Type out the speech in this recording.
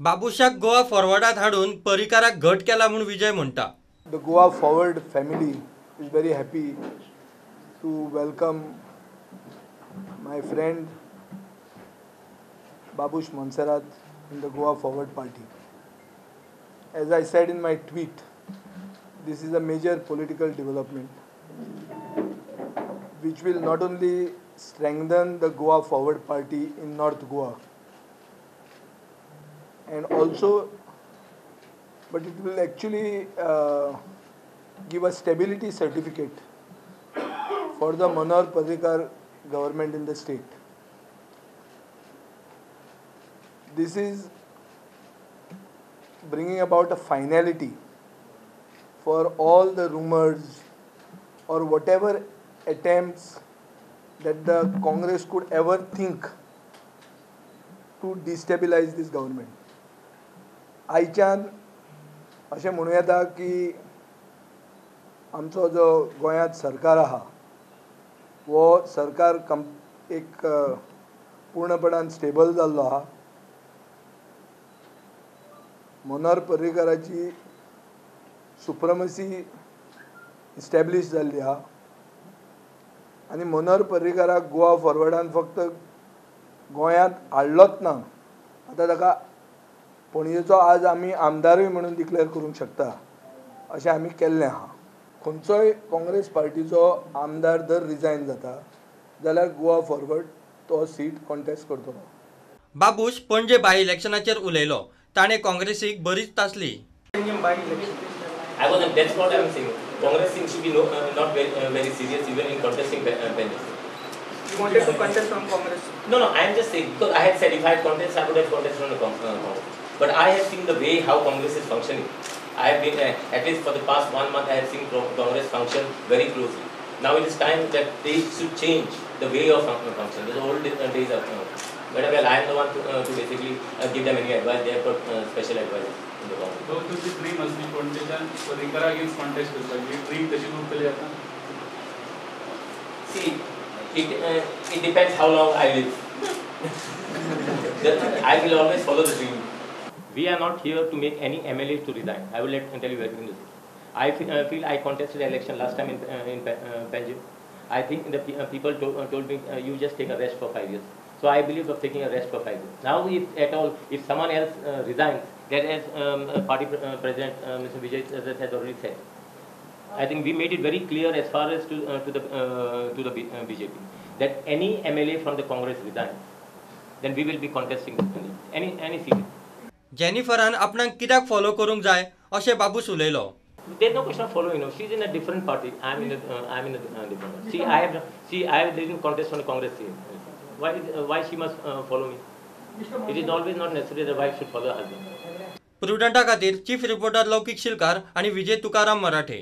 बाबुशाक गोवा फॉरवर्डात हाडून पर्रीकाराक घट केला म्हणून विजय म्हणटा. The Goa Forward family is very happy to welcome my friend Babush Monserrate in the Goa Forward Party. As I said in my tweet, this is a major political development which will not only strengthen the Goa Forward Party in North Goa and also, but it will actually give a stability certificate for the Manohar Parrikar government in the state. This is bringing about a finality for all the rumors or whatever attempts that the Congress could ever think to destabilize this government. आयच्यान अशें म्हणूं येता की आमचो जो गोंयांत सरकार आहा वो सरकार एक पूर्णपणान स्टेबल जाल्लो आहा. मनोहर पर्रीकाराची सुप्रमसी इस्टॅब्लिश जाल्ली आहा आनी मनोहर पर्रीकाराक गोवा फॉरवर्डान फक्त गोंयांत हाडलोच ना, आतां ताका पणजेचो आज आमी आमदारूय म्हणून डिक्लेअर करूंक शकता अशें आमी केल्लें आहा. खंयचोय काँग्रेस पार्टीचो आमदार जर रिजायन जाता जाल्यार गोवा फॉरवर्ड तो सीट कॉन्टेस्ट करतलो. बाबूश पणजे बाय इलेक्शनाचेर उलयलो. ताणें काँग्रेसीक बरीच तासली. That's what I'm saying. Congress seems to be not very serious even in contesting Panaji. You wanted to contest from Congress? No, I am just saying because I had said if I had contested, I would have contested from the Congress. But I have seen the way how Congress is functioning. I have been at least for the past 1 month I have seen Congress function very closely. Now it is time that they should change the way of function. The old days are gone. But well, I am the one to basically give them any advice. They have got special advice in the Congress. So तुझी dream असली contestation Parrikar against contest करता. Dream तशी खूप केली आता. See, it depends how long I live. I will always follow the dream. We are not here to make any MLAs to resign. I will tell you very clearly. I feel I contested the election last time in Punjab. I think the people told me you just take a rest for 5 years. So I believe of taking a rest for 5 years. Now, if someone else resigns, that as party president Mr. Vijay Sardesai has already said, I think we made it very clear as far as to the BJP that any MLA from the Congress resigns, then we will be contesting any seat. जेनिफरान आपणाक कित्याक follow करूंक जाय अशें बाबूश उलयलो. There's no question of following. She is in a different party. I'm in a different party. I didn't contest on the Congress team. Why she must follow me? It is always not necessary that wife should follow her husband. प्रुडंटा खातीर chief reporter लौकिक शिलकार आणि विजय तुकाराम मराठे.